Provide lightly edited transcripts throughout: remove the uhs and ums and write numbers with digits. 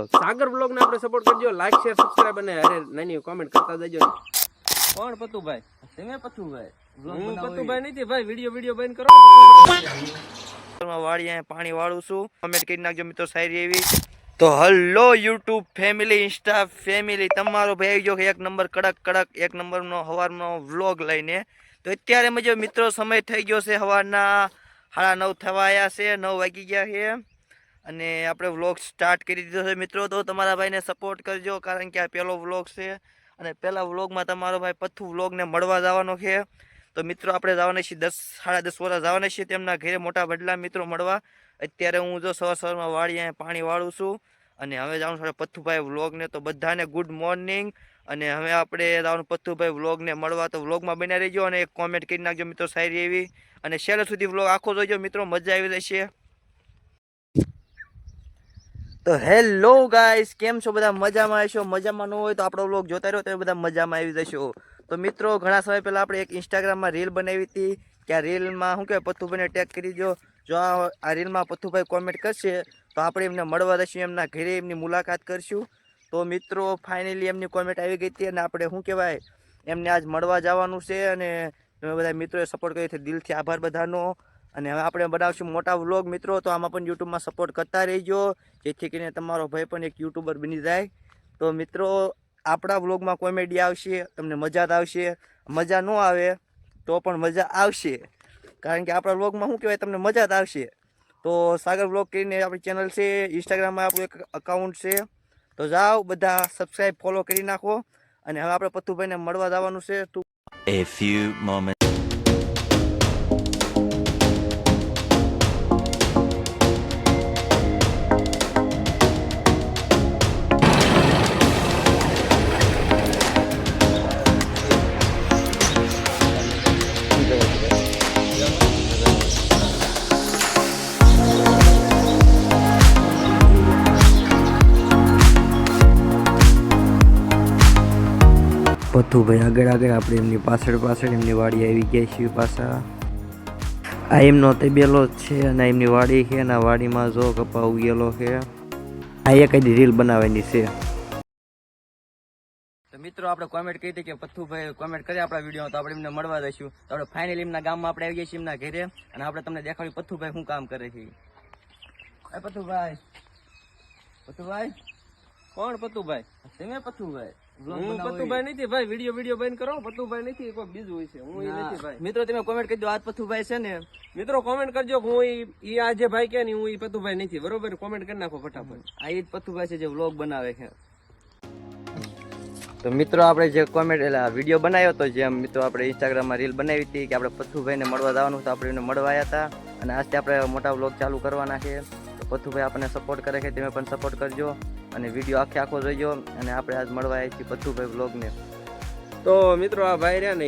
સાગર blog ને આપણે support કરજો, લાઈક શેર સબસ્ક્રાઇબ અને અરે નાની કોમેન્ટ કરતા જજો. કોણ પતુભાઈ? તમે પતુભાઈ? હું પતુભાઈ નથી ભાઈ, વિડિયો બંધ કરો. વાળી પાણી વાળું છું, કમેન્ટ કરી નાખજો મિત્રો શાયરી એવી. તો hello YouTube family, Insta family, તમારો ભાઈ આવી ગયો એક નંબર કડક એક નંબરનો સવારનો વ્લોગ લઈને. તો અત્યારે મજો મિત્રો સમય થઈ ગયો છે સવારના 9:30 થવા આવ્યા છે, 9 વાગી ગયા છે અને આપણે વ્લોગ સ્ટાર્ટ કરી દીધો છે મિત્રો. તો તમારા ભાઈને સપોર્ટ કરજો કારણ કે આ પહેલો વ્લોગ છે અને પહેલા વ્લોગમાં તમારો ભાઈ પથ્થુ વ્લોગને મળવા જવાનો છે. તો મિત્રો આપણે જવાના છીએ 10-10:30 વાળા જવાના છીએ તેમના ઘરે મોટા બદલા મિત્રો મળવા. અત્યારે હું જો સવારમાં વાળી પાણી વાળું છું અને હવે જવાનું છે પથ્થુભાઈ વ્લોગને. તો બધાને ગુડ મોર્નિંગ અને હવે આપણે જવાનું પથ્થુભાઈ વ્લોગને મળવા. તો વ્લોગમાં બન્યા રહીજો અને એક કોમેન્ટ કરી નાખજો મિત્રો શાયરી એવી અને છેલ્લે સુધી વ્લોગ આખો જોઈજો મિત્રો, મજા આવી જશે. તો હેલો ગાઈસ, કેમ છો બધા? મજામાં હશો? મજામાં ન હોય તો આપણો વ્લોગ જોતા રહ્યો તો બધા મજામાં આવી જશો. તો મિત્રો ઘણા સમય પહેલાં આપણે એક ઇન્સ્ટાગ્રામમાં રીલ બનાવી હતી કે આ રીલમાં શું કહેવાય પથ્થુભાઈને ટેગ કરી દો. જો આ રીલમાં પથ્થુભાઈ કોમેન્ટ કરશે તો આપણે એમને મળવા જઈશું, એમના ઘરે એમની મુલાકાત કરશું. તો મિત્રો ફાઇનલી એમની કોમેન્ટ આવી ગઈ હતી અને આપણે શું કહેવાય એમને આજ મળવા જવાનું છે અને તમે બધા મિત્રોએ સપોર્ટ કર્યો છે, દિલથી આભાર બધાનો. અને હવે આપણે બનાવશું મોટા વ્લોગ મિત્રો, તો આમાં પણ યુટ્યુબમાં સપોર્ટ કરતા રહીજો જેથી કરીને તમારો ભાઈ પણ એક યુટ્યુબર બની જાય. તો મિત્રો આપણા વ્લોગમાં કોમેડી આવશે, તમને મજા જ આવશે. મજા ન આવે તો પણ મજા આવશે કારણ કે આપણા વ્લોગમાં શું કહેવાય તમને મજા જ આવશે. તો સાગર વ્લોગ કરીને આપણી ચેનલ છે, ઇન્સ્ટાગ્રામમાં આપણું એક અકાઉન્ટ છે. તો જાઓ બધા સબસ્ક્રાઈબ ફોલો કરી નાખો અને હવે આપણે પથ્થુભાઈને મળવા જવાનું છે. A few moments. પથ્થુભાઈ આગળ આપણે એમની પાછળ એમની વાડી આવી ગયા છીએ પાછા. આ એમનો તબેલો જ છે અને એમની વાડી છે અને વાડીમાં જો કપા ઉગેલો છે. આ એક જ રીલ બનાવવાની છે. તો મિત્રો આપણે કોમેન્ટ કરી હતી કે પથ્થુભાઈ કોમેન્ટ કરે આપણા વિડીયો, તો આપણે એમને મળવા જઈશું. તો આપણે ફાઇનલી એમના ગામમાં આપણે આવી ગયા છીએ એમના ઘરે અને આપણે તમને દેખાડ્યું પથ્થુભાઈ શું કામ કરે છે. પથ્થુભાઈ કોણ પતુભાઈ? તમે પથ્થુભાઈ? હું પતુભાઈ નથી ભાઈ, વિડિયો બંધ કરો. પતુભાઈ નથી, કોઈ બીજું હોય છે, હું એ નથી ભાઈ. મિત્રો તમે કોમેન્ટ કરી દો આ પથ્થુભાઈ છે ને. મિત્રો કોમેન્ટ કરજો કે હું ઈ આ જે ભાઈ કે ને હું ઈ પતુભાઈ નથી, બરોબર? કોમેન્ટ કરી નાખો ફટાફટ. આ ઈ જ પથ્થુભાઈ છે જે વ્લોગ બનાવે છે. તો મિત્રો આપણે જે કોમેન્ટ એટલે વિડીયો બનાવ્યો હતો, જેમ મિત્રો આપણે ઇન્સ્ટાગ્રામમાં રીલ બનાવી હતી કે આપણે પથ્થુભાઈને મળવા જવાનું તો આપણે એને મળવા આવ્યા હતા અને આજથી આપણે મોટા વ્લોગ ચાલુ કરવાના છે. તો પથ્થુભાઈ આપણને સપોર્ટ કરે છે, તમે પણ સપોર્ટ કરજો અને વિડીયો આખો જોઈજો અને આપણે આજ મળવા આવ્યા છીએ પથ્થુભાઈ વ્લોગને. તો મિત્રો આ ભાઈ રહ્યા ને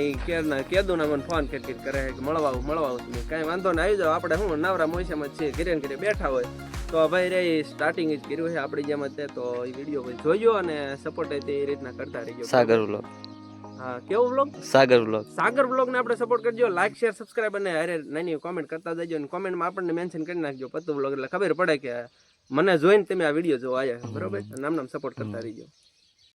એ કેદું ના મને ફોન કરી કરે કે મળવા આવું કાંઈ વાંધો ને આવી જાવ. આપણે શું નવરા મોસમ જ છે, ઘરે ને ઘરે બેઠા હોય. તો આ ભાઈ રે સ્ટાર્ટિંગ જ કર્યું છે આપણી જેમ જ. તો એ વિડીયો જોયો અને સપોર્ટ એ રીતના કરતા રહીજો. સાગર વ્લોગ. હા, કેવો વ્લોગ? સાગર વ્લોગ ને આપણે સપોર્ટ કરજો, લાઈક શેર સબસ્ક્રાઇબ અને અરે નાની કોમેન્ટ કરતા જજો અને કોમેન્ટમાં આપણને મેન્શન કરી નાખજો પત્તુ વ્લોગ, એટલે ખબર પડે કે મને જોઈને તમે આ વિડીયો જોવા આવ્યા, બરોબર? નામ સપોર્ટ કરતા રહીજો.